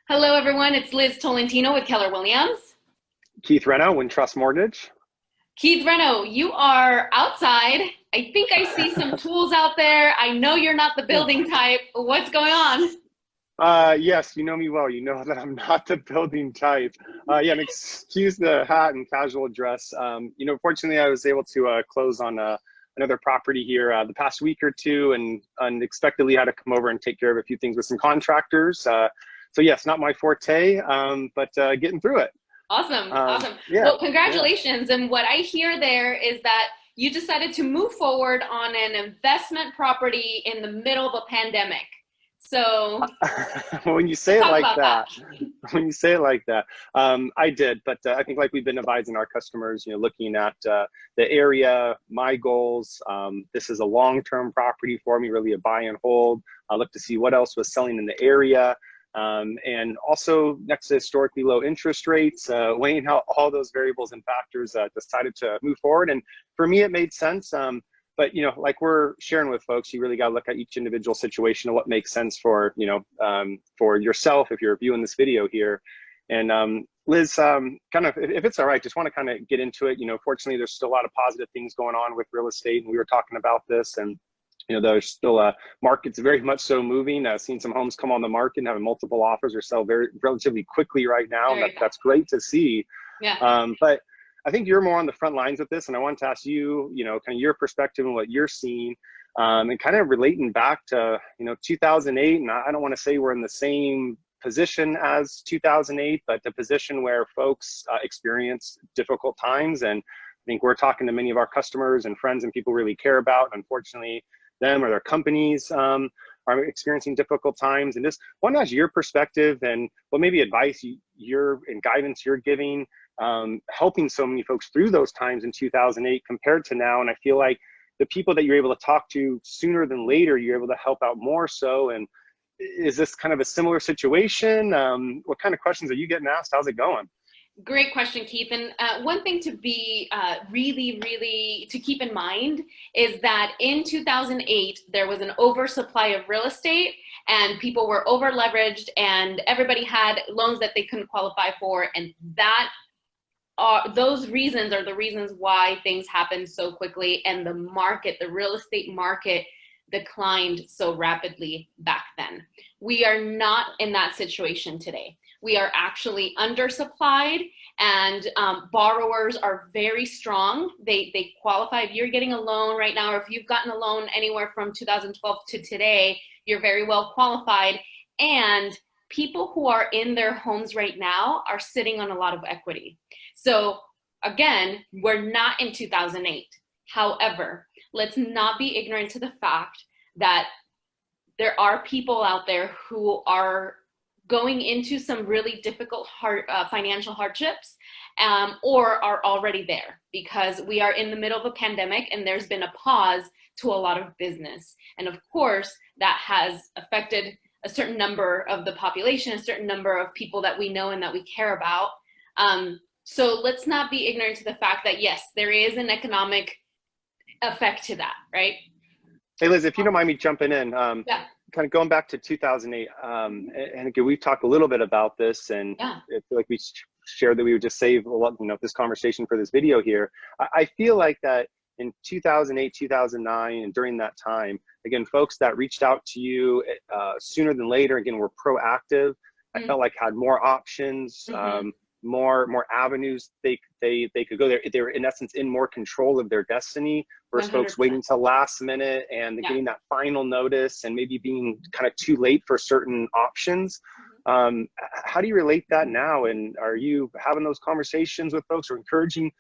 Hello, everyone. It's Liz Tolentino with Keller Williams. Keith Reno, Wintrust Mortgage. Keith Reno, you are outside. I think I see some tools out there. I know you're not the building type. What's going on? Yes, you know me well. You know that I'm not the building type. Yeah, and excuse the hat and casual dress. Fortunately, I was able to close on another property here the past week or two, and unexpectedly had to come over and take care of a few things with some contractors. So yes, not my forte, but getting through it. Awesome. Awesome. Yeah, Well, yeah. congratulations. And what I hear there is that you decided to move forward on an investment property in the middle of a pandemic. So When you say let's it talk like about that. that, when you say it like that, I did, but I think like we've been advising our customers, looking at the area, my goals. This is a long-term property for me, really a buy and hold. I look to see what else was selling in the area. And also next to historically low interest rates, weighing out all those variables and factors, decided to move forward. And for me, it made sense. But like we're sharing with folks, you really got to look at each individual situation and what makes sense for for yourself if you're viewing this video here. And Liz, kind of, if it's all right, just want to kind of get into it. Fortunately, there's still a lot of positive things going on with real estate, and we were talking about this, and there's still market's very much so moving. Seeing some homes come on the market and having multiple offers or sell very relatively quickly right now, and Very that's fast. great to see. Yeah. But I think you're more on the front lines with this, and I wanted to ask you, kind of your perspective and what you're seeing, and kind of relating back to, 2008. And I don't want to say we're in the same position as 2008, but the position where folks experience difficult times. And I think we're talking to many of our customers and friends and people really care about. Unfortunately, them or their companies are experiencing difficult times. And just want to ask your perspective and what maybe advice you're and guidance you're giving, helping so many folks through those times in 2008 compared to now. And I feel like the people that you're able to talk to sooner than later, you're able to help out more so. And is this kind of a similar situation? What kind of questions are you getting asked? How's it going? Great question, Keith. And one thing to be really to keep in mind is that in 2008, there was an oversupply of real estate and people were over leveraged and everybody had loans that they couldn't qualify for. And those reasons are the reasons why things happened so quickly and the real estate market declined so rapidly back then. We are not in that situation today. We are actually undersupplied and borrowers are very strong. They qualify. If you're getting a loan right now, or if you've gotten a loan anywhere from 2012 to today, you're very well qualified. And people who are in their homes right now are sitting on a lot of equity. So again, we're not in 2008. However, let's not be ignorant to the fact that there are people out there who are going into some really difficult financial hardships, or are already there because we are in the middle of a pandemic and there's been a pause to a lot of business. And of course, that has affected a certain number of the population, a certain number of people that we know and that we care about. So let's not be ignorant to the fact that yes, there is an economic effect to that, right? Hey, Liz, if you don't mind me jumping in, Yeah. kind of going back to 2008, and again, we've talked a little bit about this, and Yeah. I feel like we shared that we would just save a lot, this conversation for this video here. I feel like that in 2008, 2009, and during that time, again, folks that reached out to you sooner than later, again, were proactive. I felt like had more options, Mm-hmm. more avenues they could go there. They were in essence in more control of their destiny versus folks 100%. waiting till last minute and Yeah. getting that final notice and maybe being kind of too late for certain options. How do you relate that now? And are you having those conversations with folks or encouraging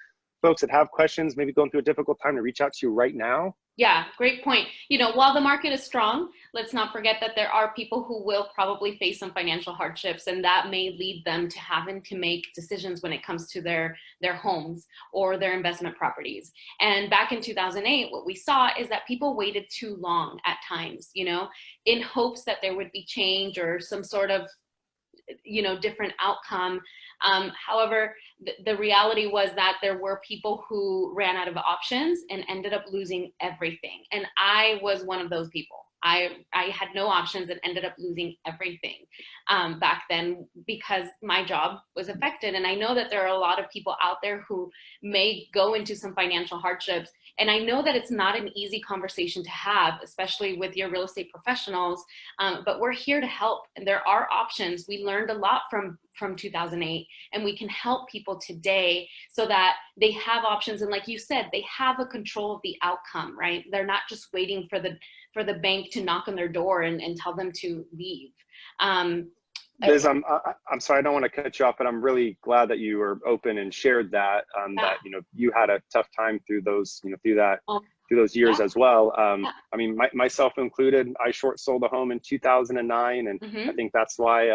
folks that have questions, maybe going through a difficult time, to reach out to you right now? Yeah, great point. While the market is strong, let's not forget that there are people who will probably face some financial hardships, and that may lead them to having to make decisions when it comes to their homes or their investment properties. And back in 2008, what we saw is that people waited too long at times, in hopes that there would be change or some sort of different outcome. However, the reality was that there were people who ran out of options and ended up losing everything. And I was one of those people. I had no options and ended up losing everything back then because my job was affected. And I know that there are a lot of people out there who may go into some financial hardships. And I know that it's not an easy conversation to have, especially with your real estate professionals, but we're here to help. And there are options. We learned a lot from 2008, and we can help people today so that they have options. And like you said, they have a control of the outcome, right? They're not just waiting for the bank to knock on their door and tell them to leave. Liz, I'm sorry, I don't want to cut you off, but I'm really glad that you were open and shared that, that, you know, you had a tough time through those, you know, through those years as well. I mean, myself included, I short sold a home in 2009. And I think that's why,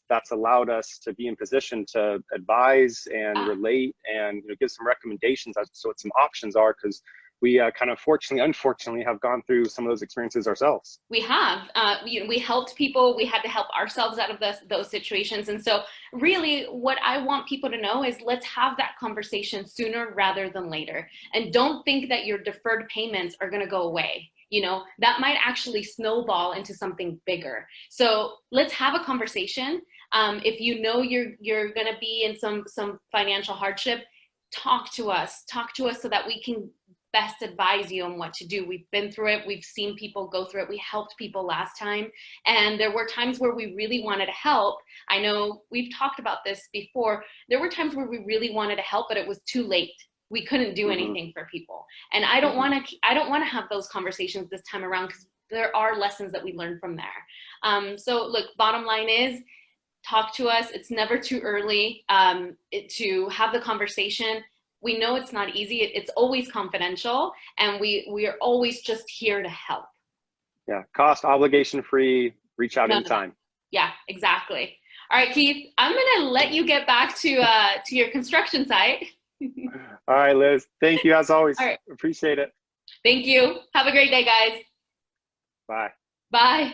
that's allowed us to be in position to advise and relate and, you know, give some recommendations as to what some options are, because we kind of unfortunately have gone through some of those experiences ourselves. We have. We helped people. We had to help ourselves out of those situations. And so really what I want people to know is let's have that conversation sooner rather than later. And don't think that your deferred payments are going to go away. You know, that might actually snowball into something bigger. So let's have a conversation. If you know you're going to be in some financial hardship, talk to us so that we can best advise you on what to do. We've been through it. We've seen people go through it. We helped people last time. And there were times where we really wanted to help. I know we've talked about this before. There were times where we really wanted to help, but it was too late. We couldn't do anything for people. And I don't want to have those conversations this time around, because there are lessons that we learned from there. So look, bottom line is, talk to us. It's never too early to have the conversation. We know it's not easy. It's always confidential, and we are always just here to help. Yeah, cost, obligation free, reach out anytime. Yeah, exactly. All right, Keith, I'm gonna let you get back to your construction site. All right, Liz, thank you as always. All right. Appreciate it. Thank you. Have a great day, guys. Bye. Bye.